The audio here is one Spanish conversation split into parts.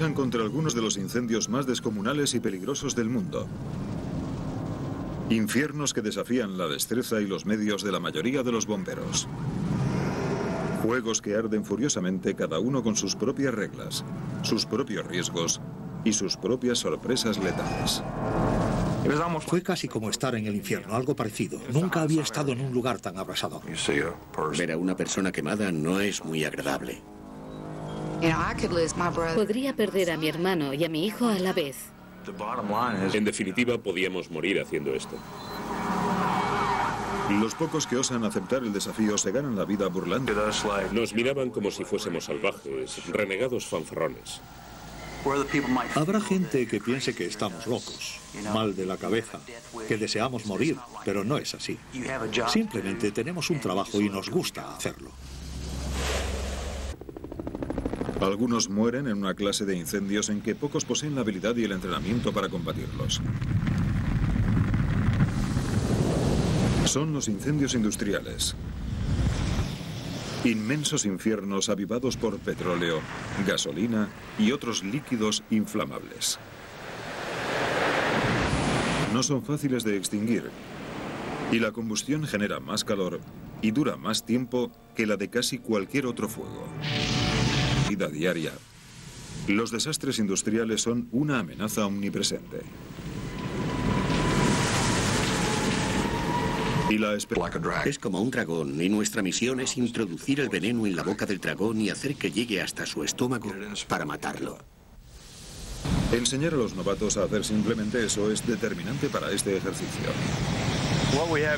luchan contra algunos de los incendios más descomunales y peligrosos del mundo. Infiernos que desafían la destreza y los medios de la mayoría de los bomberos. Fuegos que arden furiosamente, cada uno con sus propias reglas, sus propios riesgos y sus propias sorpresas letales. Fue casi como estar en el infierno, algo parecido. Nunca había estado en un lugar tan abrasador. Ver a una persona quemada no es muy agradable. Podría perder a mi hermano y a mi hijo a la vez. En definitiva, podíamos morir haciendo esto. Los pocos que osan aceptar el desafío se ganan la vida burlando. Nos miraban como si fuésemos salvajes, renegados fanfarrones. Habrá gente que piense que estamos locos, mal de la cabeza, que deseamos morir, pero no es así. Simplemente tenemos un trabajo y nos gusta hacerlo. Algunos mueren en una clase de incendios en que pocos poseen la habilidad y el entrenamiento para combatirlos. Son los incendios industriales. Inmensos infiernos avivados por petróleo, gasolina y otros líquidos inflamables. No son fáciles de extinguir y la combustión genera más calor y dura más tiempo que la de casi cualquier otro fuego. Vida diaria. Los desastres industriales son una amenaza omnipresente. Y la es como un dragón y nuestra misión es introducir el veneno en la boca del dragón y hacer que llegue hasta su estómago para matarlo. Enseñar a los novatos a hacer simplemente eso es determinante para este ejercicio.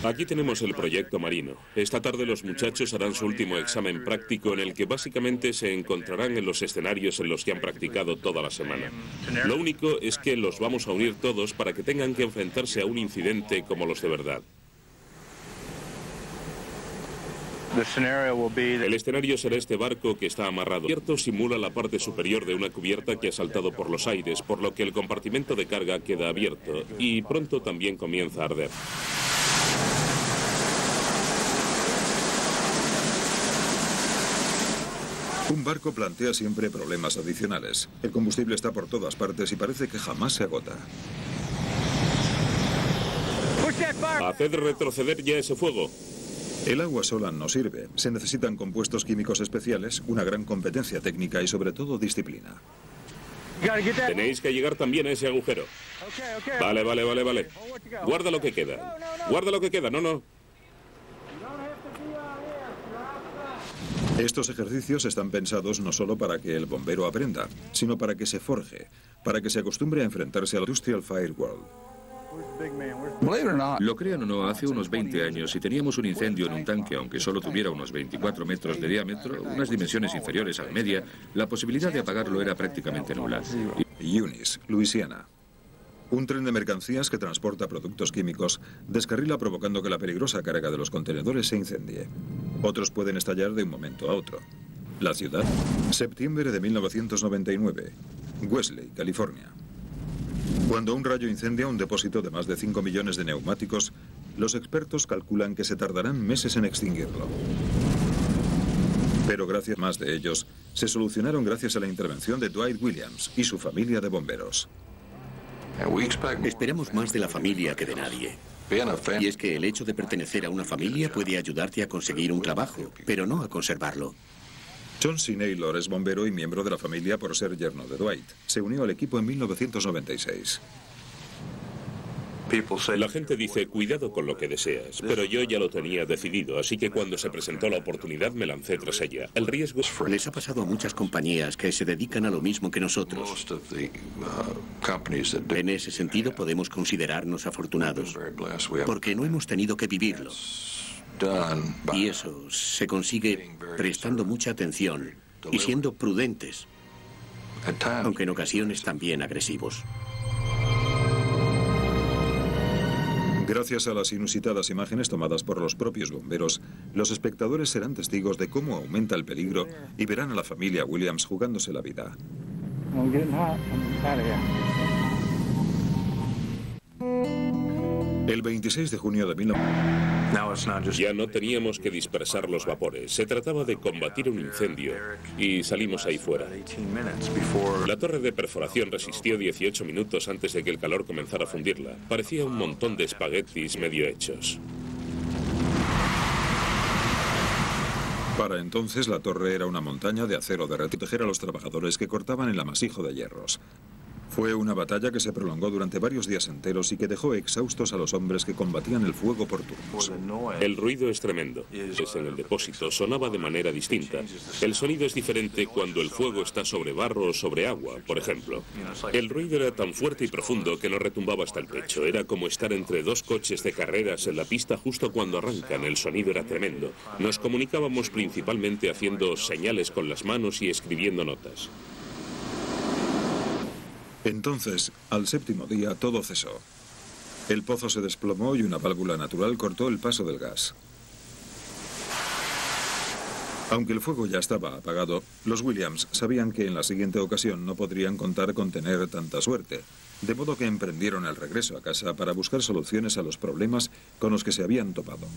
Aquí tenemos el proyecto marino. Esta tarde los muchachos harán su último examen práctico en el que básicamente se encontrarán en los escenarios en los que han practicado toda la semana. Lo único es que los vamos a unir todos para que tengan que enfrentarse a un incidente como los de verdad. El escenario será este barco que está amarrado. El cubierto simula la parte superior de una cubierta que ha saltado por los aires, por lo que el compartimento de carga queda abierto y pronto también comienza a arder. Un barco plantea siempre problemas adicionales. El combustible está por todas partes y parece que jamás se agota. Haced retroceder ya ese fuego. El agua sola no sirve. Se necesitan compuestos químicos especiales, una gran competencia técnica y sobre todo disciplina. Tenéis que llegar también a ese agujero. Vale. Guarda lo que queda. Guarda lo que queda, no. Estos ejercicios están pensados no solo para que el bombero aprenda, sino para que se forje, para que se acostumbre a enfrentarse al Industrial Fire World. Lo crean o no, hace unos 20 años, si teníamos un incendio en un tanque, aunque solo tuviera unos 24 metros de diámetro, unas dimensiones inferiores a la media, la posibilidad de apagarlo era prácticamente nula. Eunice, Luisiana. Un tren de mercancías que transporta productos químicos descarrila provocando que la peligrosa carga de los contenedores se incendie. Otros pueden estallar de un momento a otro. La ciudad, septiembre de 1999, Wesley, California. Cuando un rayo incendia un depósito de más de 5 millones de neumáticos, los expertos calculan que se tardarán meses en extinguirlo. Pero gracias a más de ellos, se solucionaron gracias a la intervención de Dwight Williams y su familia de bomberos. Esperamos más de la familia que de nadie. Y es que el hecho de pertenecer a una familia puede ayudarte a conseguir un trabajo, pero no a conservarlo. John C. Naylor es bombero y miembro de la familia por ser yerno de Dwight. Se unió al equipo en 1996. La gente dice, cuidado con lo que deseas, pero yo ya lo tenía decidido, así que cuando se presentó la oportunidad me lancé tras ella. El riesgo... Les ha pasado a muchas compañías que se dedican a lo mismo que nosotros. En ese sentido podemos considerarnos afortunados, porque no hemos tenido que vivirlo. Y eso se consigue prestando mucha atención y siendo prudentes, aunque en ocasiones también agresivos. Gracias a las inusitadas imágenes tomadas por los propios bomberos, los espectadores serán testigos de cómo aumenta el peligro y verán a la familia Williams jugándose la vida. El 26 de junio de 1900... Ya no teníamos que dispersar los vapores. Se trataba de combatir un incendio y salimos ahí fuera. La torre de perforación resistió 18 minutos antes de que el calor comenzara a fundirla. Parecía un montón de espaguetis medio hechos. Para entonces la torre era una montaña de acero derretido para proteger a los trabajadores que cortaban el amasijo de hierros. Fue una batalla que se prolongó durante varios días enteros y que dejó exhaustos a los hombres que combatían el fuego por turnos. El ruido es tremendo. En el depósito sonaba de manera distinta. El sonido es diferente cuando el fuego está sobre barro o sobre agua, por ejemplo. El ruido era tan fuerte y profundo que nos retumbaba hasta el pecho. Era como estar entre dos coches de carreras en la pista justo cuando arrancan. El sonido era tremendo. Nos comunicábamos principalmente haciendo señales con las manos y escribiendo notas. Entonces, al séptimo día, todo cesó. El pozo se desplomó y una válvula natural cortó el paso del gas. Aunque el fuego ya estaba apagado, los Williams sabían que en la siguiente ocasión no podrían contar con tener tanta suerte, de modo que emprendieron el regreso a casa para buscar soluciones a los problemas con los que se habían topado.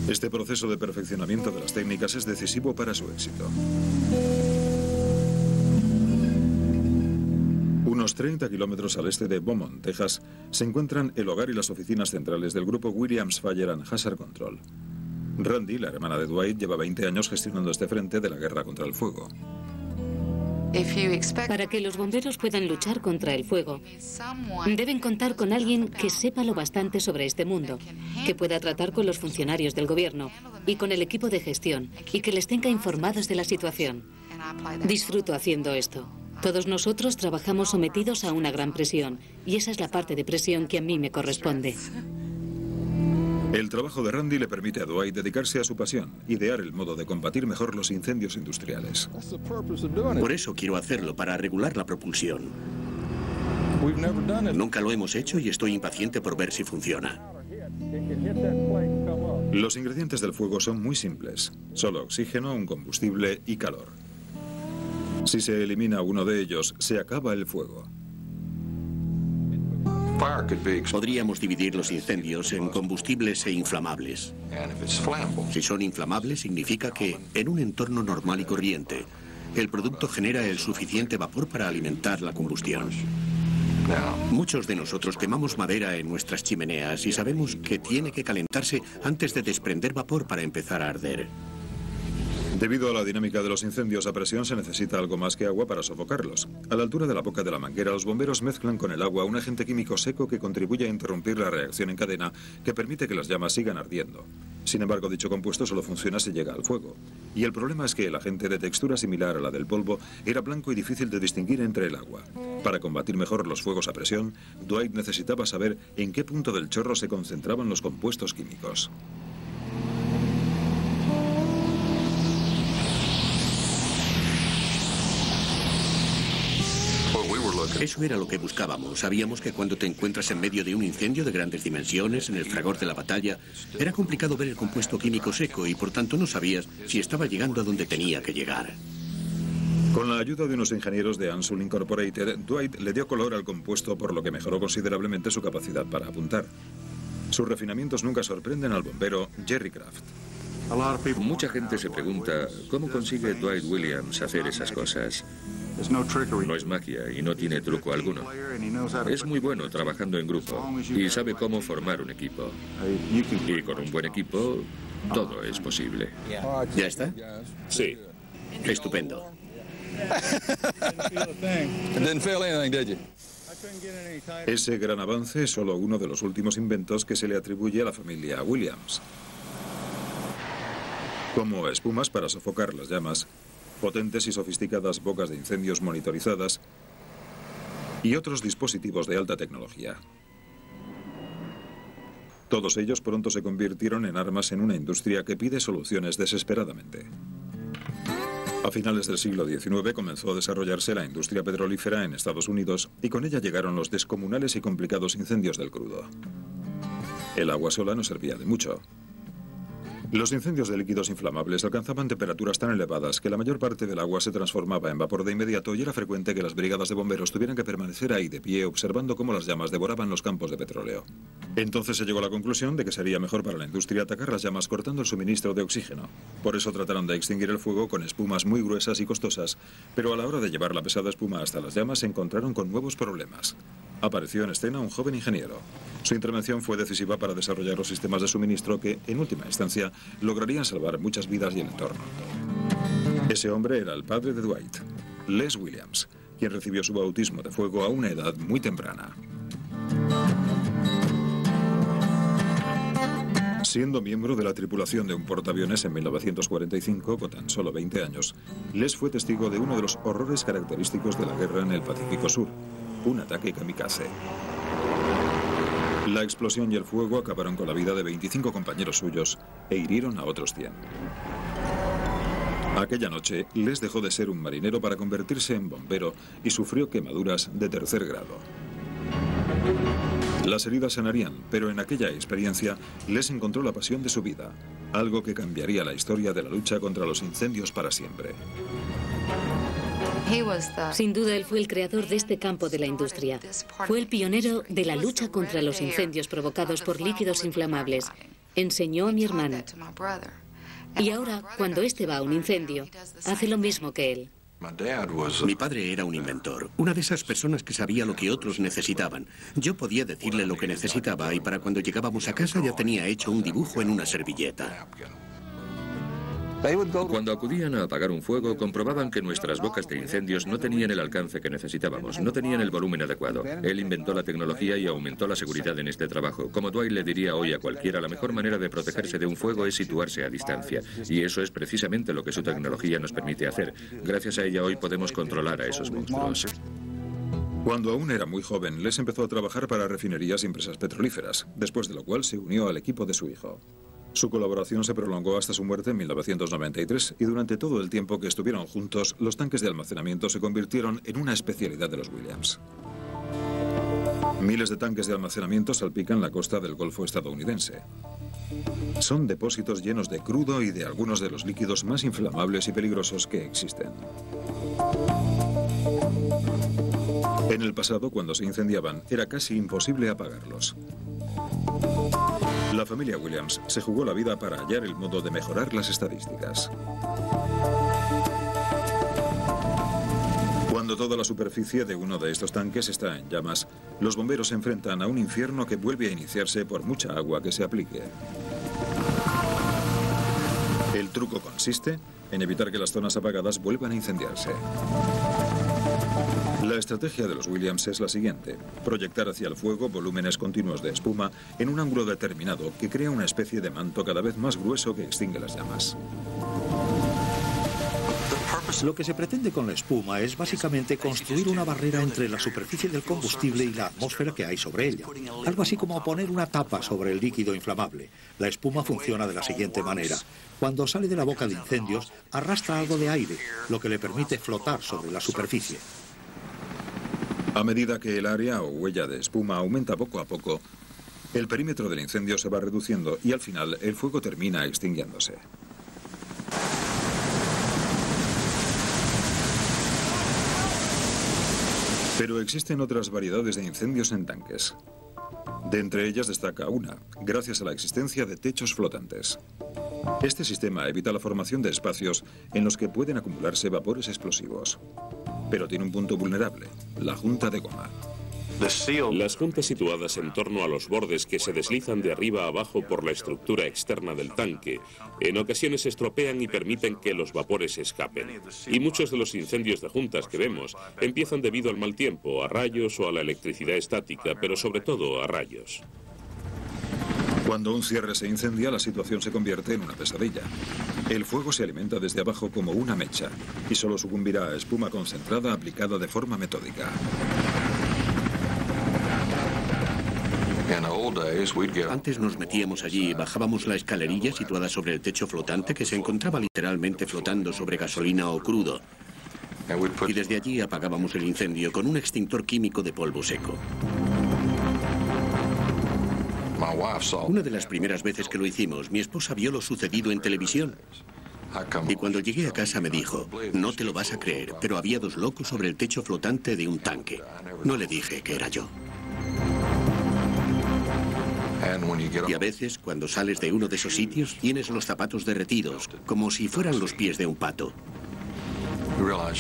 Este proceso de perfeccionamiento de las técnicas es decisivo para su éxito. Unos 30 kilómetros al este de Beaumont, Texas, se encuentran el hogar y las oficinas centrales del grupo Williams Fire and Hazard Control. Randy, la hermana de Dwight, lleva 20 años gestionando este frente de la guerra contra el fuego. Para que los bomberos puedan luchar contra el fuego, deben contar con alguien que sepa lo bastante sobre este mundo, que pueda tratar con los funcionarios del gobierno y con el equipo de gestión y que les tenga informados de la situación. Disfruto haciendo esto. Todos nosotros trabajamos sometidos a una gran presión, y esa es la parte de presión que a mí me corresponde. El trabajo de Randy le permite a Dwight dedicarse a su pasión, idear el modo de combatir mejor los incendios industriales. Por eso quiero hacerlo, para regular la propulsión. Nunca lo hemos hecho y estoy impaciente por ver si funciona. Los ingredientes del fuego son muy simples: solo oxígeno, un combustible y calor. Si se elimina uno de ellos, se acaba el fuego. Podríamos dividir los incendios en combustibles e inflamables. Si son inflamables, significa que, en un entorno normal y corriente, el producto genera el suficiente vapor para alimentar la combustión. Muchos de nosotros quemamos madera en nuestras chimeneas y sabemos que tiene que calentarse antes de desprender vapor para empezar a arder. Debido a la dinámica de los incendios a presión, se necesita algo más que agua para sofocarlos. A la altura de la boca de la manguera, los bomberos mezclan con el agua un agente químico seco que contribuye a interrumpir la reacción en cadena que permite que las llamas sigan ardiendo. Sin embargo, dicho compuesto solo funciona si llega al fuego. Y el problema es que el agente, de textura similar a la del polvo, era blanco y difícil de distinguir entre el agua. Para combatir mejor los fuegos a presión, Dwight necesitaba saber en qué punto del chorro se concentraban los compuestos químicos. Eso era lo que buscábamos. Sabíamos que cuando te encuentras en medio de un incendio de grandes dimensiones, en el fragor de la batalla, era complicado ver el compuesto químico seco y por tanto no sabías si estaba llegando a donde tenía que llegar. Con la ayuda de unos ingenieros de Ansul Incorporated, Dwight le dio color al compuesto, por lo que mejoró considerablemente su capacidad para apuntar. Sus refinamientos nunca sorprenden al bombero Jerry Kraft. Mucha gente se pregunta cómo consigue Dwight Williams hacer esas cosas. No es magia y no tiene truco alguno. Es muy bueno trabajando en grupo y sabe cómo formar un equipo. Y con un buen equipo, todo es posible. ¿Ya está? Sí. Estupendo. Ese gran avance es solo uno de los últimos inventos que se le atribuye a la familia Williams. Como espumas para sofocar las llamas, potentes y sofisticadas bocas de incendios monitorizadas y otros dispositivos de alta tecnología. Todos ellos pronto se convirtieron en armas en una industria que pide soluciones desesperadamente. A finales del siglo XIX comenzó a desarrollarse la industria petrolífera en Estados Unidos y con ella llegaron los descomunales y complicados incendios del crudo. El agua sola no servía de mucho. Los incendios de líquidos inflamables alcanzaban temperaturas tan elevadas que la mayor parte del agua se transformaba en vapor de inmediato y era frecuente que las brigadas de bomberos tuvieran que permanecer ahí de pie observando cómo las llamas devoraban los campos de petróleo. Entonces se llegó a la conclusión de que sería mejor para la industria atacar las llamas cortando el suministro de oxígeno. Por eso trataron de extinguir el fuego con espumas muy gruesas y costosas, pero a la hora de llevar la pesada espuma hasta las llamas se encontraron con nuevos problemas. Apareció en escena un joven ingeniero. Su intervención fue decisiva para desarrollar los sistemas de suministro que, en última instancia, lograrían salvar muchas vidas y el entorno. Ese hombre era el padre de Dwight, Les Williams, quien recibió su bautismo de fuego a una edad muy temprana. Siendo miembro de la tripulación de un portaaviones en 1945, con tan solo 20 años, Les fue testigo de uno de los horrores característicos de la guerra en el Pacífico Sur, un ataque kamikaze. La explosión y el fuego acabaron con la vida de 25 compañeros suyos e hirieron a otros 100. Aquella noche, Les dejó de ser un marinero para convertirse en bombero y sufrió quemaduras de 3er grado. Las heridas sanarían, pero en aquella experiencia Les encontró la pasión de su vida, algo que cambiaría la historia de la lucha contra los incendios para siempre. Sin duda, él fue el creador de este campo de la industria. Fue el pionero de la lucha contra los incendios provocados por líquidos inflamables. Enseñó a mi hermano. Y ahora, cuando este va a un incendio, hace lo mismo que él. Mi padre era un inventor, una de esas personas que sabía lo que otros necesitaban. Yo podía decirle lo que necesitaba y para cuando llegábamos a casa ya tenía hecho un dibujo en una servilleta. Cuando acudían a apagar un fuego, comprobaban que nuestras bocas de incendios no tenían el alcance que necesitábamos, no tenían el volumen adecuado. Él inventó la tecnología y aumentó la seguridad en este trabajo. Como Dwight le diría hoy a cualquiera, la mejor manera de protegerse de un fuego es situarse a distancia. Y eso es precisamente lo que su tecnología nos permite hacer. Gracias a ella hoy podemos controlar a esos monstruos. Cuando aún era muy joven, Les empezó a trabajar para refinerías y empresas petrolíferas, después de lo cual se unió al equipo de su hijo. Su colaboración se prolongó hasta su muerte en 1993 y durante todo el tiempo que estuvieron juntos, los tanques de almacenamiento se convirtieron en una especialidad de los Williams. Miles de tanques de almacenamiento salpican la costa del Golfo estadounidense. Son depósitos llenos de crudo y de algunos de los líquidos más inflamables y peligrosos que existen. En el pasado, cuando se incendiaban, era casi imposible apagarlos. La familia Williams se jugó la vida para hallar el modo de mejorar las estadísticas. Cuando toda la superficie de uno de estos tanques está en llamas, los bomberos se enfrentan a un infierno que vuelve a iniciarse por mucha agua que se aplique. El truco consiste en evitar que las zonas apagadas vuelvan a incendiarse. La estrategia de los Williams es la siguiente: proyectar hacia el fuego volúmenes continuos de espuma en un ángulo determinado que crea una especie de manto cada vez más grueso que extingue las llamas. Lo que se pretende con la espuma es básicamente construir una barrera entre la superficie del combustible y la atmósfera que hay sobre ella. Algo así como poner una tapa sobre el líquido inflamable. La espuma funciona de la siguiente manera. Cuando sale de la boca de incendios, arrastra algo de aire, lo que le permite flotar sobre la superficie. A medida que el área o huella de espuma aumenta poco a poco, el perímetro del incendio se va reduciendo y al final el fuego termina extinguiéndose. Pero existen otras variedades de incendios en tanques. De entre ellas destaca una, gracias a la existencia de techos flotantes. Este sistema evita la formación de espacios en los que pueden acumularse vapores explosivos. Pero tiene un punto vulnerable, la junta de goma. Las juntas situadas en torno a los bordes que se deslizan de arriba a abajo por la estructura externa del tanque, en ocasiones se estropean y permiten que los vapores escapen. Y muchos de los incendios de juntas que vemos empiezan debido al mal tiempo, a rayos o a la electricidad estática, pero sobre todo a rayos. Cuando un cierre se incendia, la situación se convierte en una pesadilla. El fuego se alimenta desde abajo como una mecha y solo sucumbirá a espuma concentrada aplicada de forma metódica. Antes nos metíamos allí y bajábamos la escalerilla situada sobre el techo flotante que se encontraba literalmente flotando sobre gasolina o crudo. Y desde allí apagábamos el incendio con un extintor químico de polvo seco. Una de las primeras veces que lo hicimos, mi esposa vio lo sucedido en televisión. Y cuando llegué a casa me dijo, no te lo vas a creer, pero había 2 locos sobre el techo flotante de un tanque. No le dije que era yo. Y a veces, cuando sales de uno de esos sitios, tienes los zapatos derretidos, como si fueran los pies de un pato.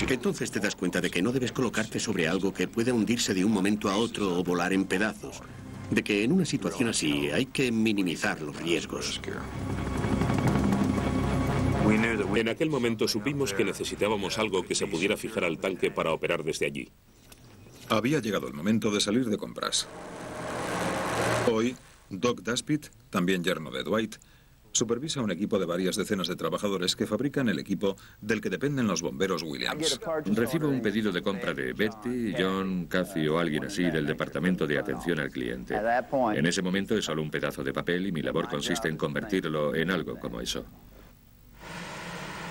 Entonces te das cuenta de que no debes colocarte sobre algo que pueda hundirse de un momento a otro o volar en pedazos. De que en una situación así hay que minimizar los riesgos. En aquel momento supimos que necesitábamos algo que se pudiera fijar al tanque para operar desde allí. Había llegado el momento de salir de compras. Hoy, Doc Daspit, también yerno de Dwight, supervisa un equipo de varias decenas de trabajadores que fabrican el equipo del que dependen los bomberos Williams. Recibo un pedido de compra de Betty, John, Cathy o alguien así del departamento de atención al cliente. En ese momento es solo un pedazo de papel y mi labor consiste en convertirlo en algo como eso.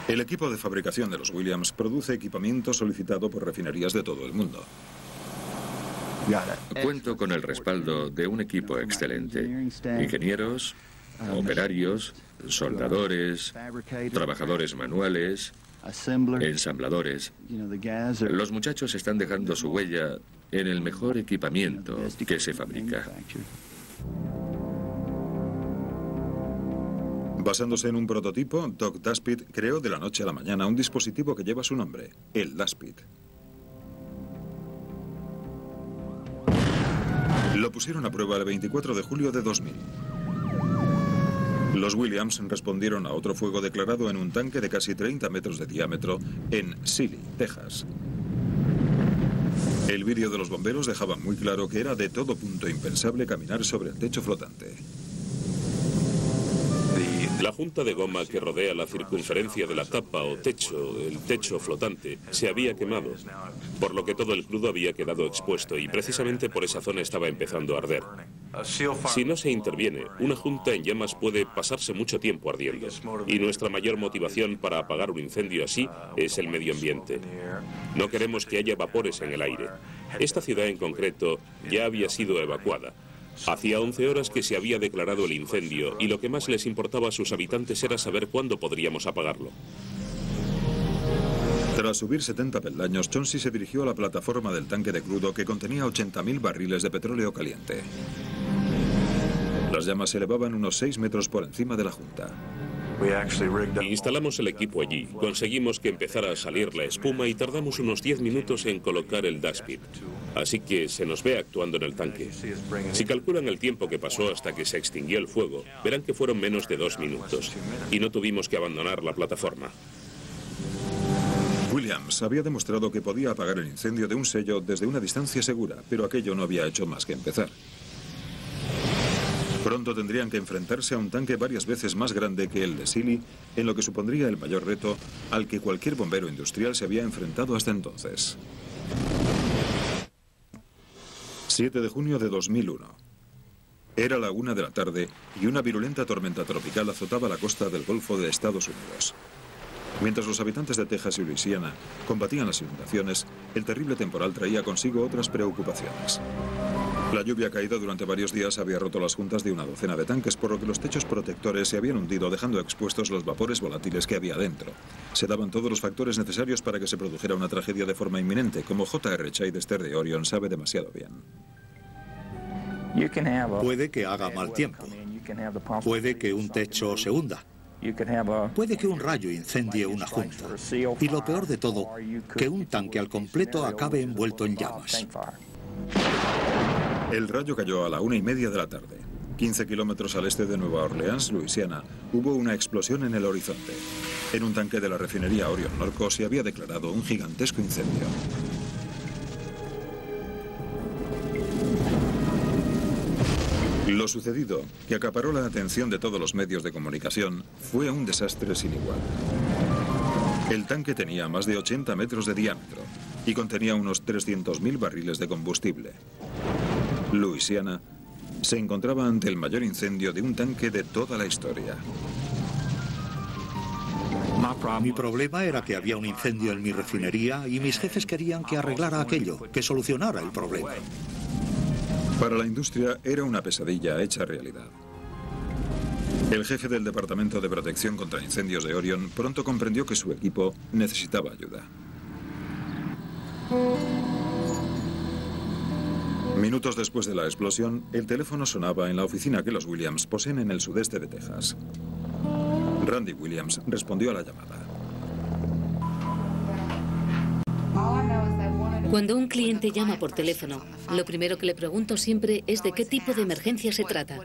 El equipo de fabricación de los Williams produce equipamiento solicitado por refinerías de todo el mundo. Cuento con el respaldo de un equipo excelente. Ingenieros, operarios, soldadores, trabajadores manuales, ensambladores. Los muchachos están dejando su huella en el mejor equipamiento que se fabrica. Basándose en un prototipo, Doc Daspit creó de la noche a la mañana un dispositivo que lleva su nombre, el Daspit. Lo pusieron a prueba el 24 de julio de 2000. Los Williams respondieron a otro fuego declarado en un tanque de casi 30 metros de diámetro en Sealy, Texas. El vídeo de los bomberos dejaba muy claro que era de todo punto impensable caminar sobre el techo flotante. La junta de goma que rodea la circunferencia de la tapa o techo, el techo flotante, se había quemado, por lo que todo el crudo había quedado expuesto y precisamente por esa zona estaba empezando a arder. Si no se interviene, una junta en llamas puede pasarse mucho tiempo ardiendo, y nuestra mayor motivación para apagar un incendio así es el medio ambiente. No queremos que haya vapores en el aire. Esta ciudad en concreto ya había sido evacuada. Hacía 11 horas que se había declarado el incendio y lo que más les importaba a sus habitantes era saber cuándo podríamos apagarlo. Tras subir 70 peldaños, Chauncey se dirigió a la plataforma del tanque de crudo que contenía 80.000 barriles de petróleo caliente. Las llamas se elevaban unos 6 metros por encima de la junta. Instalamos el equipo allí, conseguimos que empezara a salir la espuma y tardamos unos 10 minutos en colocar el Daspit. Así que se nos ve actuando en el tanque. Si calculan el tiempo que pasó hasta que se extinguió el fuego, verán que fueron menos de 2 minutos. Y no tuvimos que abandonar la plataforma. Williams había demostrado que podía apagar el incendio de un sello desde una distancia segura, pero aquello no había hecho más que empezar. Pronto tendrían que enfrentarse a un tanque varias veces más grande que el de Sealy, en lo que supondría el mayor reto al que cualquier bombero industrial se había enfrentado hasta entonces. 7 de junio de 2001. Era la 1 de la tarde y una virulenta tormenta tropical azotaba la costa del Golfo de Estados Unidos. Mientras los habitantes de Texas y Luisiana combatían las inundaciones, el terrible temporal traía consigo otras preocupaciones. La lluvia caída durante varios días había roto las juntas de una docena de tanques, por lo que los techos protectores se habían hundido, dejando expuestos los vapores volátiles que había dentro. Se daban todos los factores necesarios para que se produjera una tragedia de forma inminente, como J.R. Chidester de Orion sabe demasiado bien. Puede que haga mal tiempo. Puede que un techo se hunda. Puede que un rayo incendie una junta. Y lo peor de todo, que un tanque al completo acabe envuelto en llamas. El rayo cayó a la 1:30 de la tarde. 15 kilómetros al este de Nueva Orleans, Luisiana, hubo una explosión en el horizonte. En un tanque de la refinería Orion Norco se había declarado un gigantesco incendio. Lo sucedido, que acaparó la atención de todos los medios de comunicación, fue un desastre sin igual. El tanque tenía más de 80 metros de diámetro y contenía unos 300.000 barriles de combustible. Luisiana se encontraba ante el mayor incendio de un tanque de toda la historia. Mi problema era que había un incendio en mi refinería y mis jefes querían que arreglara aquello, que solucionara el problema. Para la industria era una pesadilla hecha realidad. El jefe del Departamento de Protección contra Incendios de Orion pronto comprendió que su equipo necesitaba ayuda. Minutos después de la explosión, el teléfono sonaba en la oficina que los Williams poseen en el sudeste de Texas. Randy Williams respondió a la llamada. Cuando un cliente llama por teléfono, lo primero que le pregunto siempre es de qué tipo de emergencia se trata.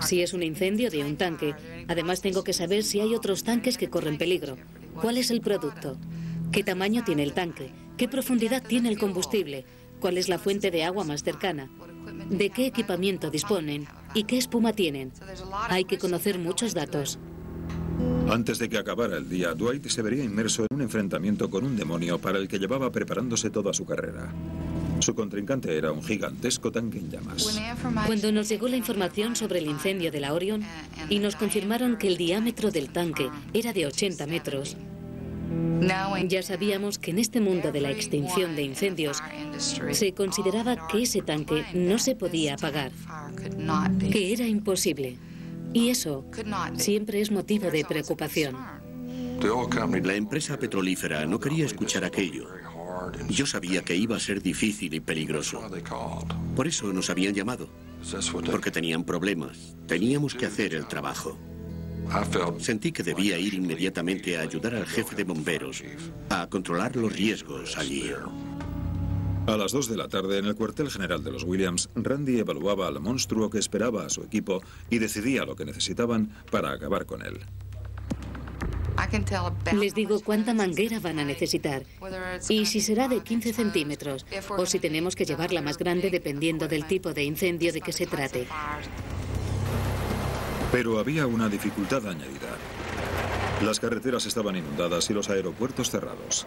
Si es un incendio de un tanque, además tengo que saber si hay otros tanques que corren peligro. ¿Cuál es el producto? ¿Qué tamaño tiene el tanque? ¿Qué profundidad tiene el combustible? ¿Cuál es la fuente de agua más cercana? ¿De qué equipamiento disponen? ¿Y qué espuma tienen? Hay que conocer muchos datos. Antes de que acabara el día, Dwight se vería inmerso en un enfrentamiento con un demonio para el que llevaba preparándose toda su carrera. Su contrincante era un gigantesco tanque en llamas. Cuando nos llegó la información sobre el incendio de la Orion y nos confirmaron que el diámetro del tanque era de 80 metros, ya sabíamos que en este mundo de la extinción de incendios se consideraba que ese tanque no se podía apagar, que era imposible. Y eso siempre es motivo de preocupación. La empresa petrolífera no quería escuchar aquello. Yo sabía que iba a ser difícil y peligroso. Por eso nos habían llamado. Porque tenían problemas. Teníamos que hacer el trabajo. Sentí que debía ir inmediatamente a ayudar al jefe de bomberos a controlar los riesgos allí. A las 2 de la tarde, en el cuartel general de los Williams, Randy evaluaba al monstruo que esperaba a su equipo y decidía lo que necesitaban para acabar con él. Les digo cuánta manguera van a necesitar y si será de 15 centímetros o si tenemos que llevarla más grande dependiendo del tipo de incendio de que se trate. Pero había una dificultad añadida. Las carreteras estaban inundadas y los aeropuertos cerrados.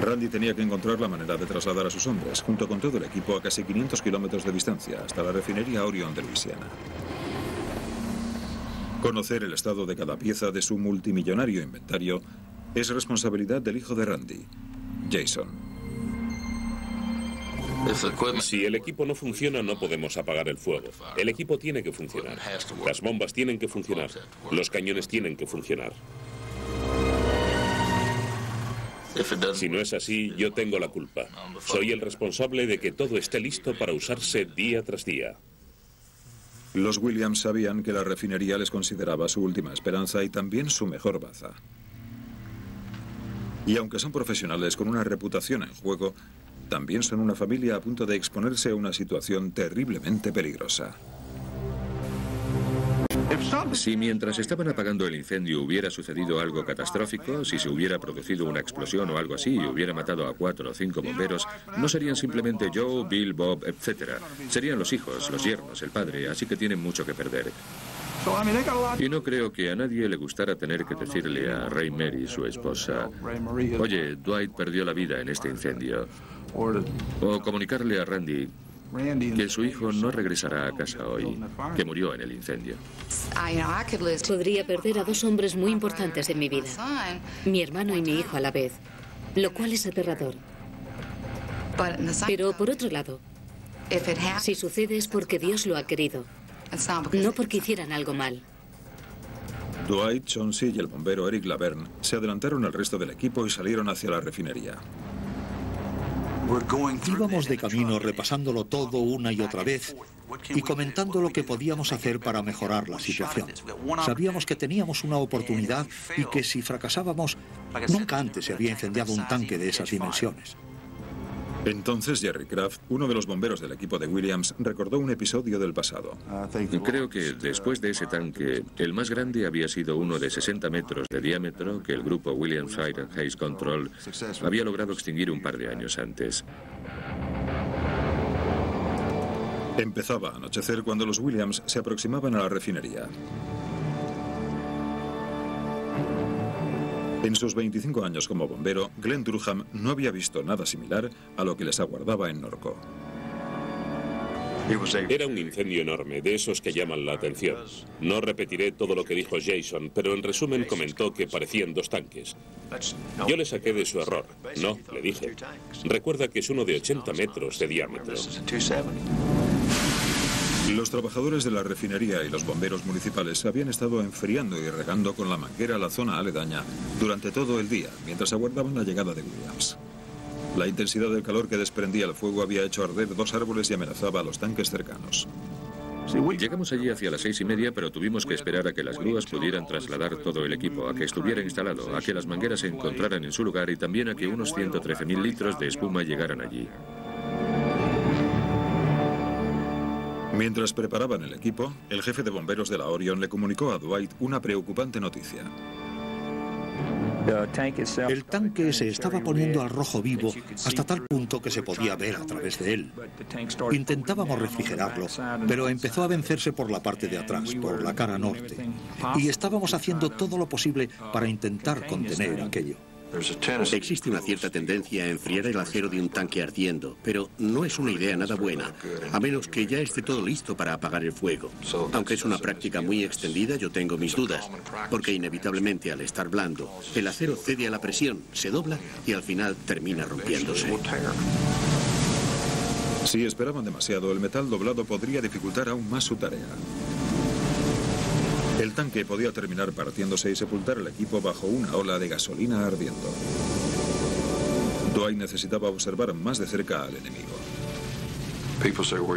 Randy tenía que encontrar la manera de trasladar a sus hombres, junto con todo el equipo, a casi 500 kilómetros de distancia, hasta la refinería Orion de Luisiana. Conocer el estado de cada pieza de su multimillonario inventario es responsabilidad del hijo de Randy, Jason. Si el equipo no funciona, no podemos apagar el fuego. El equipo tiene que funcionar. Las bombas tienen que funcionar. Los cañones tienen que funcionar. Si no es así, yo tengo la culpa. Soy el responsable de que todo esté listo para usarse día tras día. Los Williams sabían que la refinería les consideraba su última esperanza y también su mejor baza. Y aunque son profesionales con una reputación en juego, también son una familia a punto de exponerse a una situación terriblemente peligrosa. Si mientras estaban apagando el incendio hubiera sucedido algo catastrófico, si se hubiera producido una explosión o algo así y hubiera matado a 4 o 5 bomberos, no serían simplemente Joe, Bill, Bob, etc. Serían los hijos, los yernos, el padre, así que tienen mucho que perder. Y no creo que a nadie le gustara tener que decirle a Ray Mary, su esposa, oye, Dwight perdió la vida en este incendio. O comunicarle a Randy que su hijo no regresará a casa hoy, que murió en el incendio. Podría perder a 2 hombres muy importantes en mi vida, mi hermano y mi hijo a la vez, lo cual es aterrador. Pero por otro lado, si sucede es porque Dios lo ha querido, no porque hicieran algo mal. Dwight, Chauncey y el bombero Eric Laverne se adelantaron al resto del equipo y salieron hacia la refinería. Íbamos de camino repasándolo todo una y otra vez y comentando lo que podíamos hacer para mejorar la situación. Sabíamos que teníamos una oportunidad y que si fracasábamos, nunca antes se había incendiado un tanque de esas dimensiones. Entonces Jerry Kraft, uno de los bomberos del equipo de Williams, recordó un episodio del pasado. Creo que después de ese tanque, el más grande había sido uno de 60 metros de diámetro que el grupo Williams Fire and Haze Control había logrado extinguir un par de años antes. Empezaba a anochecer cuando los Williams se aproximaban a la refinería. En sus 25 años como bombero, Glenn Durham no había visto nada similar a lo que les aguardaba en Norco. Era un incendio enorme, de esos que llaman la atención. No repetiré todo lo que dijo Jason, pero en resumen comentó que parecían 2 tanques. Yo le saqué de su error. No, le dije. Recuerda que es uno de 80 metros de diámetro. Los trabajadores de la refinería y los bomberos municipales habían estado enfriando y regando con la manguera la zona aledaña durante todo el día, mientras aguardaban la llegada de Williams. La intensidad del calor que desprendía el fuego había hecho arder 2 árboles y amenazaba a los tanques cercanos. Llegamos allí hacia las 6:30, pero tuvimos que esperar a que las grúas pudieran trasladar todo el equipo, a que estuviera instalado, a que las mangueras se encontraran en su lugar y también a que unos 113.000 litros de espuma llegaran allí. Mientras preparaban el equipo, el jefe de bomberos de la Orion le comunicó a Dwight una preocupante noticia. El tanque se estaba poniendo al rojo vivo hasta tal punto que se podía ver a través de él. Intentábamos refrigerarlo, pero empezó a vencerse por la parte de atrás, por la cara norte. Y estábamos haciendo todo lo posible para intentar contener aquello. Existe una cierta tendencia a enfriar el acero de un tanque ardiendo, pero no es una idea nada buena, a menos que ya esté todo listo para apagar el fuego. Aunque es una práctica muy extendida, yo tengo mis dudas, porque inevitablemente al estar blando, el acero cede a la presión, se dobla y al final termina rompiéndose. Si esperaban demasiado, el metal doblado podría dificultar aún más su tarea. El tanque podía terminar partiéndose y sepultar el equipo bajo una ola de gasolina ardiendo. Dwight necesitaba observar más de cerca al enemigo.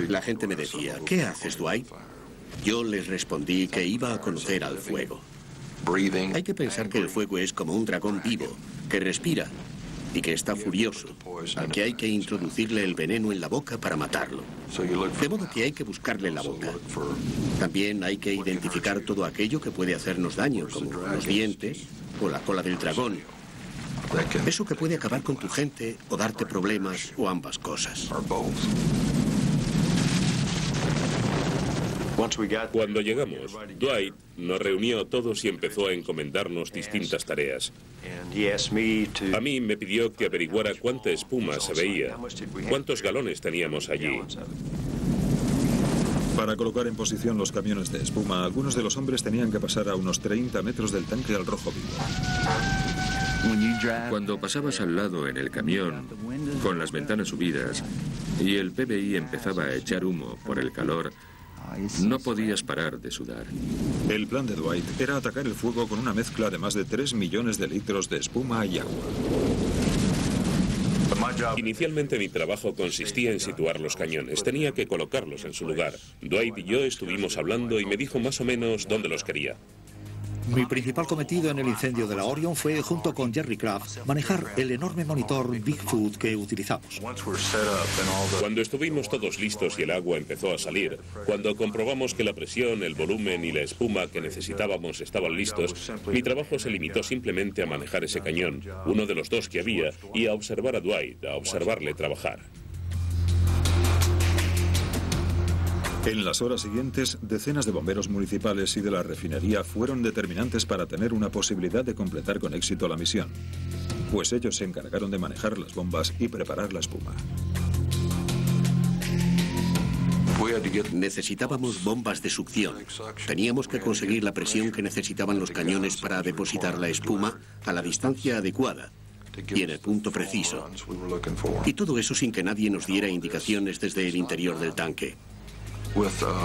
La gente me decía, ¿qué haces, Dwight? Yo les respondí que iba a conocer al fuego. Hay que pensar que el fuego es como un dragón vivo, que respira y que está furioso, al que hay que introducirle el veneno en la boca para matarlo. De modo que hay que buscarle la boca. También hay que identificar todo aquello que puede hacernos daño, como los dientes o la cola del dragón. Eso que puede acabar con tu gente o darte problemas o ambas cosas. Cuando llegamos, Dwight nos reunió a todos y empezó a encomendarnos distintas tareas. A mí me pidió que averiguara cuánta espuma se veía, cuántos galones teníamos allí. Para colocar en posición los camiones de espuma, algunos de los hombres tenían que pasar a unos 30 metros del tanque al rojo vivo. Cuando pasabas al lado en el camión, con las ventanas subidas, y el PBI empezaba a echar humo por el calor, no podías parar de sudar. El plan de Dwight era atacar el fuego con una mezcla de más de 3 millones de litros de espuma y agua. Inicialmente mi trabajo consistía en situar los cañones. Tenía que colocarlos en su lugar. Dwight y yo estuvimos hablando y me dijo más o menos dónde los quería. Mi principal cometido en el incendio de la Orion fue, junto con Jerry Craft, manejar el enorme monitor Bigfoot que utilizamos. Cuando estuvimos todos listos y el agua empezó a salir, cuando comprobamos que la presión, el volumen y la espuma que necesitábamos estaban listos, mi trabajo se limitó simplemente a manejar ese cañón, uno de los 2 que había, y a observar a Dwight, a observarle trabajar. En las horas siguientes, decenas de bomberos municipales y de la refinería fueron determinantes para tener una posibilidad de completar con éxito la misión, pues ellos se encargaron de manejar las bombas y preparar la espuma. Necesitábamos bombas de succión. Teníamos que conseguir la presión que necesitaban los cañones para depositar la espuma a la distancia adecuada y en el punto preciso. Y todo eso sin que nadie nos diera indicaciones desde el interior del tanque.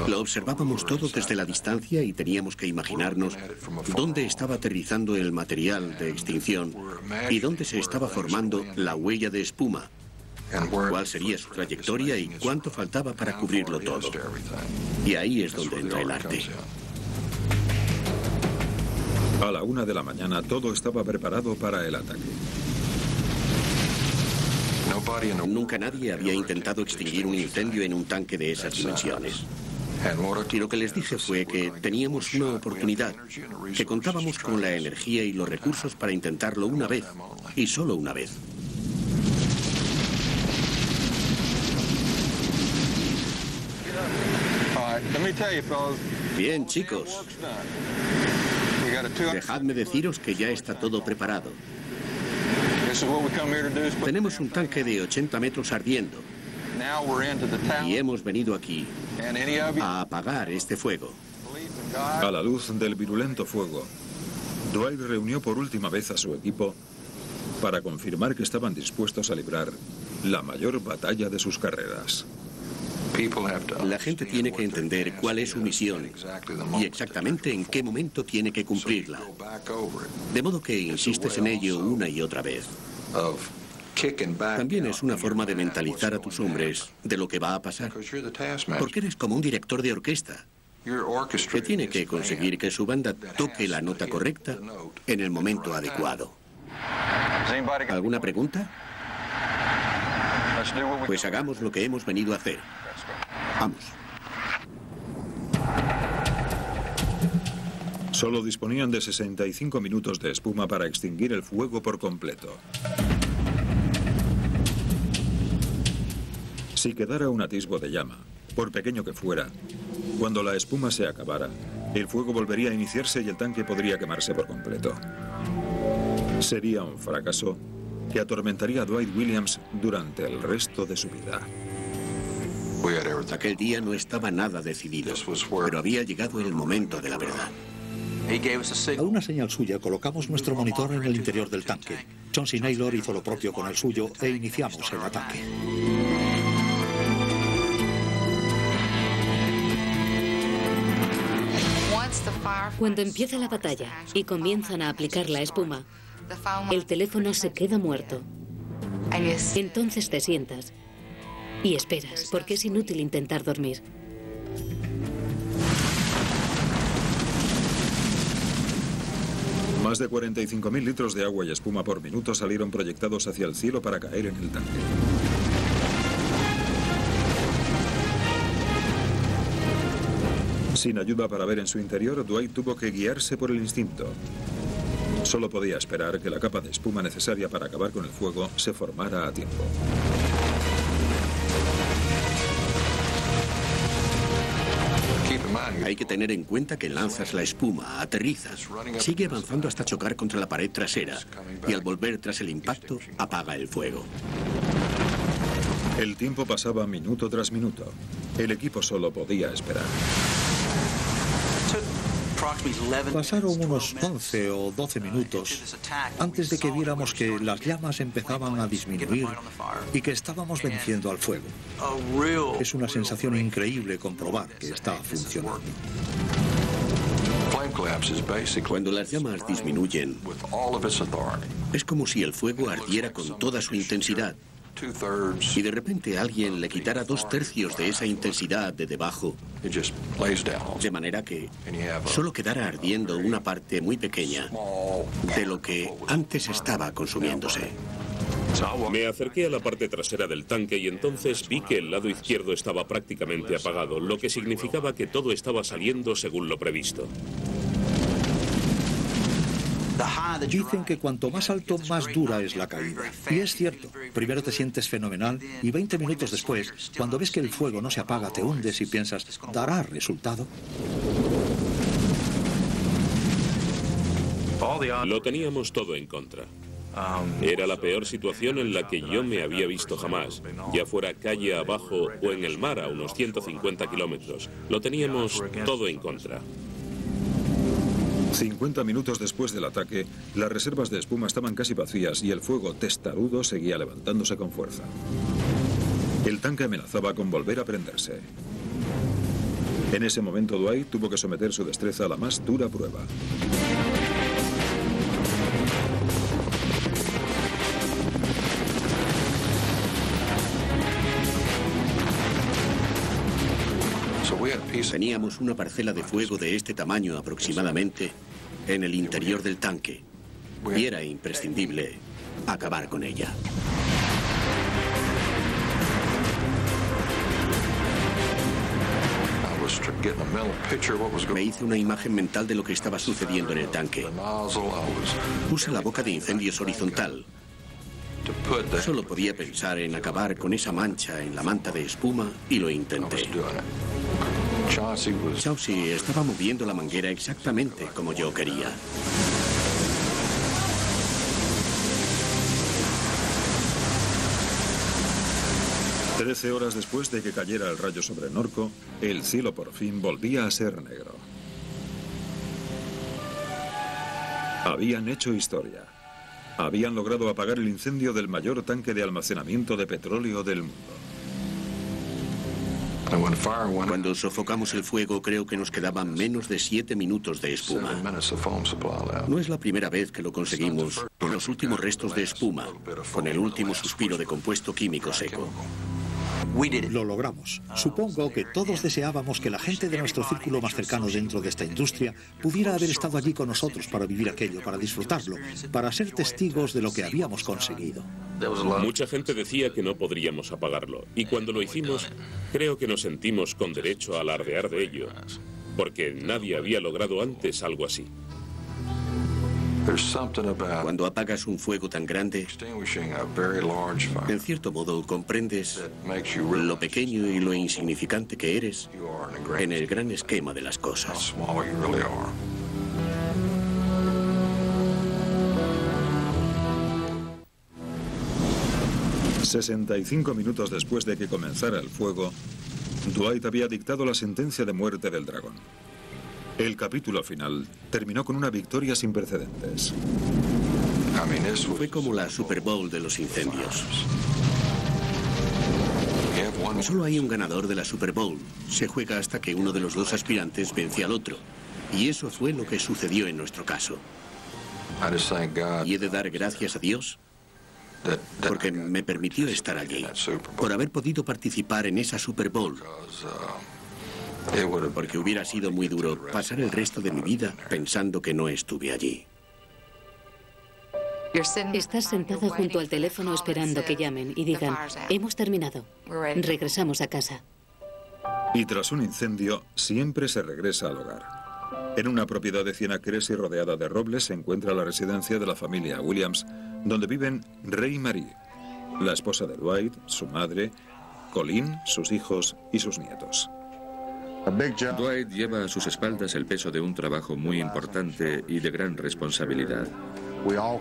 Lo observábamos todo desde la distancia y teníamos que imaginarnos dónde estaba aterrizando el material de extinción y dónde se estaba formando la huella de espuma, cuál sería su trayectoria y cuánto faltaba para cubrirlo todo. Y ahí es donde entra el arte. A la 1 de la mañana todo estaba preparado para el ataque. Nunca nadie había intentado extinguir un incendio en un tanque de esas dimensiones. Y lo que les dije fue que teníamos una oportunidad, que contábamos con la energía y los recursos para intentarlo una vez, y solo una vez. Bien, chicos. Dejadme deciros que ya está todo preparado. Tenemos un tanque de 80 metros ardiendo y hemos venido aquí a apagar este fuego. A la luz del virulento fuego, Dwight reunió por última vez a su equipo para confirmar que estaban dispuestos a librar la mayor batalla de sus carreras. La gente tiene que entender cuál es su misión y exactamente en qué momento tiene que cumplirla. De modo que insistes en ello una y otra vez. También es una forma de mentalizar a tus hombres de lo que va a pasar. Porque eres como un director de orquesta que tiene que conseguir que su banda toque la nota correcta en el momento adecuado. ¿Alguna pregunta? Pues hagamos lo que hemos venido a hacer. Vamos. Solo disponían de 65 minutos de espuma para extinguir el fuego por completo. Si quedara un atisbo de llama, por pequeño que fuera, cuando la espuma se acabara, el fuego volvería a iniciarse y el tanque podría quemarse por completo. Sería un fracaso que atormentaría a Dwight Williams durante el resto de su vida. Aquel día no estaba nada decidido, pero había llegado el momento de la verdad. A una señal suya colocamos nuestro monitor en el interior del tanque. Chauncey Naylor hizo lo propio con el suyo e iniciamos el ataque. Cuando empieza la batalla y comienzan a aplicar la espuma, el teléfono se queda muerto. Entonces te sientas y esperas, porque es inútil intentar dormir. Más de 45.000 litros de agua y espuma por minuto salieron proyectados hacia el cielo para caer en el tanque. Sin ayuda para ver en su interior, Dwight tuvo que guiarse por el instinto. Solo podía esperar que la capa de espuma necesaria para acabar con el fuego se formara a tiempo. Hay que tener en cuenta que lanzas la espuma, aterrizas, sigue avanzando hasta chocar contra la pared trasera y al volver tras el impacto apaga el fuego. El tiempo pasaba minuto tras minuto. El equipo solo podía esperar. Pasaron unos 11 o 12 minutos antes de que viéramos que las llamas empezaban a disminuir y que estábamos venciendo al fuego. Es una sensación increíble comprobar que está funcionando. Cuando las llamas disminuyen, es como si el fuego ardiera con toda su intensidad. Y de repente alguien le quitara 2/3 de esa intensidad de debajo, de manera que solo quedara ardiendo una parte muy pequeña de lo que antes estaba consumiéndose. Me acerqué a la parte trasera del tanque y entonces vi que el lado izquierdo estaba prácticamente apagado, lo que significaba que todo estaba saliendo según lo previsto. Dicen que cuanto más alto, más dura es la caída. Y es cierto. Primero te sientes fenomenal y 20 minutos después, cuando ves que el fuego no se apaga, te hundes y piensas, ¿dará resultado? Lo teníamos todo en contra. Era la peor situación en la que yo me había visto jamás, ya fuera calle abajo o en el mar a unos 150 kilómetros. Lo teníamos todo en contra. 50 minutos después del ataque, las reservas de espuma estaban casi vacías y el fuego testarudo seguía levantándose con fuerza. El tanque amenazaba con volver a prenderse. En ese momento, Dwight tuvo que someter su destreza a la más dura prueba. Teníamos una parcela de fuego de este tamaño aproximadamente en el interior del tanque y era imprescindible acabar con ella. Me hice una imagen mental de lo que estaba sucediendo en el tanque. Puse la boca de incendios horizontal. Solo podía pensar en acabar con esa mancha en la manta de espuma y lo intenté. Chauncey estaba moviendo la manguera exactamente como yo quería. Trece horas después de que cayera el rayo sobre Norco, el cielo por fin volvía a ser negro. Habían hecho historia. Habían logrado apagar el incendio del mayor tanque de almacenamiento de petróleo del mundo. Cuando sofocamos el fuego, creo que nos quedaban menos de 7 minutos de espuma. No es la primera vez que lo conseguimos con los últimos restos de espuma, con el último suspiro de compuesto químico seco. Lo logramos. Supongo que todos deseábamos que la gente de nuestro círculo más cercano dentro de esta industria pudiera haber estado allí con nosotros para vivir aquello, para disfrutarlo, para ser testigos de lo que habíamos conseguido. Mucha gente decía que no podríamos apagarlo, y cuando lo hicimos, creo que nos sentimos con derecho a alardear de ello, porque nadie había logrado antes algo así. Cuando apagas un fuego tan grande, en cierto modo comprendes lo pequeño y lo insignificante que eres en el gran esquema de las cosas. 65 minutos después de que comenzara el fuego, Dwight había dictado la sentencia de muerte del dragón. El capítulo final terminó con una victoria sin precedentes. Fue como la Super Bowl de los incendios. Solo hay un ganador de la Super Bowl. Se juega hasta que uno de los dos aspirantes vence al otro. Y eso fue lo que sucedió en nuestro caso. Y he de dar gracias a Dios porque me permitió estar allí, por haber podido participar en esa Super Bowl. Porque hubiera sido muy duro pasar el resto de mi vida pensando que no estuve allí. Estás sentada junto al teléfono esperando que llamen y digan, hemos terminado, regresamos a casa. Y tras un incendio, siempre se regresa al hogar. En una propiedad de 100 acres y rodeada de robles se encuentra la residencia de la familia Williams, donde viven Ray y Marie, la esposa de Dwight, su madre, Colin, sus hijos y sus nietos. Dwight lleva a sus espaldas el peso de un trabajo muy importante y de gran responsabilidad.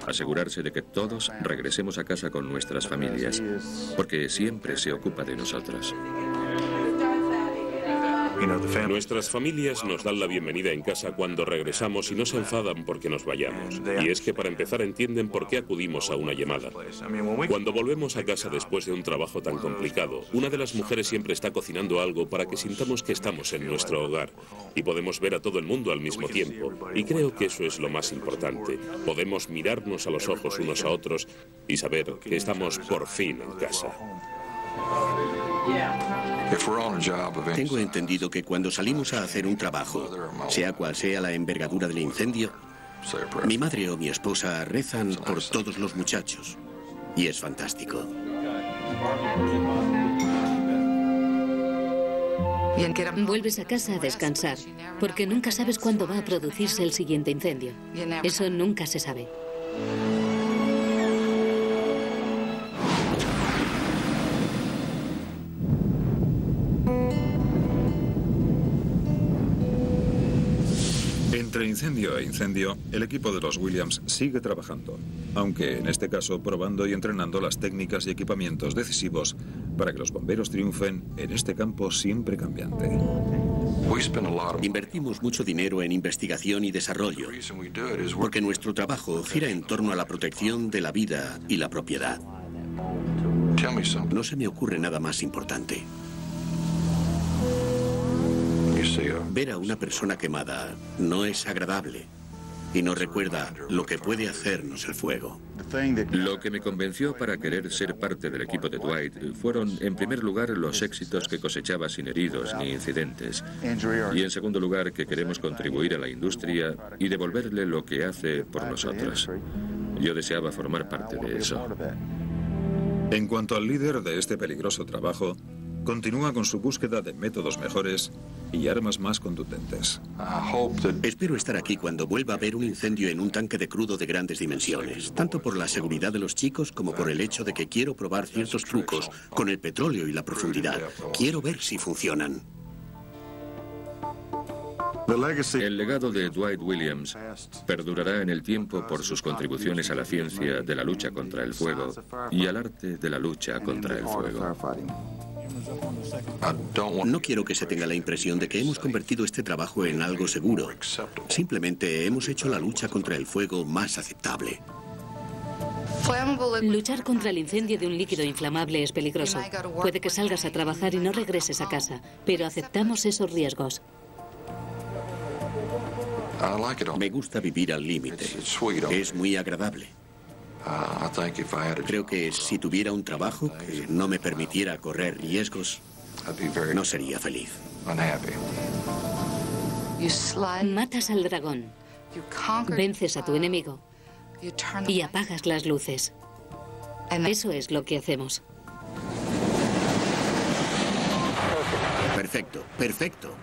Asegurarse de que todos regresemos a casa con nuestras familias, porque siempre se ocupa de nosotros. Nuestras familias nos dan la bienvenida en casa cuando regresamos y no se enfadan porque nos vayamos. Y es que para empezar entienden por qué acudimos a una llamada. Cuando volvemos a casa después de un trabajo tan complicado, una de las mujeres siempre está cocinando algo para que sintamos que estamos en nuestro hogar y podemos ver a todo el mundo al mismo tiempo. Y creo que eso es lo más importante. Podemos mirarnos a los ojos unos a otros y saber que estamos por fin en casa. Tengo entendido que cuando salimos a hacer un trabajo, sea cual sea la envergadura del incendio, mi madre o mi esposa rezan por todos los muchachos. Y es fantástico. Vuelves a casa a descansar, porque nunca sabes cuándo va a producirse el siguiente incendio. Eso nunca se sabe. Entre incendio e incendio, el equipo de los Williams sigue trabajando, aunque en este caso probando y entrenando las técnicas y equipamientos decisivos para que los bomberos triunfen en este campo siempre cambiante. Invertimos mucho dinero en investigación y desarrollo, porque nuestro trabajo gira en torno a la protección de la vida y la propiedad. No se me ocurre nada más importante. Ver a una persona quemada no es agradable y nos recuerda lo que puede hacernos el fuego. Lo que me convenció para querer ser parte del equipo de Dwight fueron, en primer lugar, los éxitos que cosechaba sin heridos ni incidentes. Y en segundo lugar, que queremos contribuir a la industria y devolverle lo que hace por nosotros. Yo deseaba formar parte de eso. En cuanto al líder de este peligroso trabajo, continúa con su búsqueda de métodos mejores y armas más contundentes. Espero estar aquí cuando vuelva a haber un incendio en un tanque de crudo de grandes dimensiones, tanto por la seguridad de los chicos como por el hecho de que quiero probar ciertos trucos con el petróleo y la profundidad. Quiero ver si funcionan. El legado de Dwight Williams perdurará en el tiempo por sus contribuciones a la ciencia de la lucha contra el fuego y al arte de la lucha contra el fuego. No quiero que se tenga la impresión de que hemos convertido este trabajo en algo seguro. Simplemente hemos hecho la lucha contra el fuego más aceptable. Luchar contra el incendio de un líquido inflamable es peligroso. Puede que salgas a trabajar y no regreses a casa, pero aceptamos esos riesgos. Me gusta vivir al límite. Es muy agradable. Creo que si tuviera un trabajo que no me permitiera correr riesgos, no sería feliz. Matas al dragón, vences a tu enemigo y apagas las luces. Eso es lo que hacemos. Perfecto, perfecto.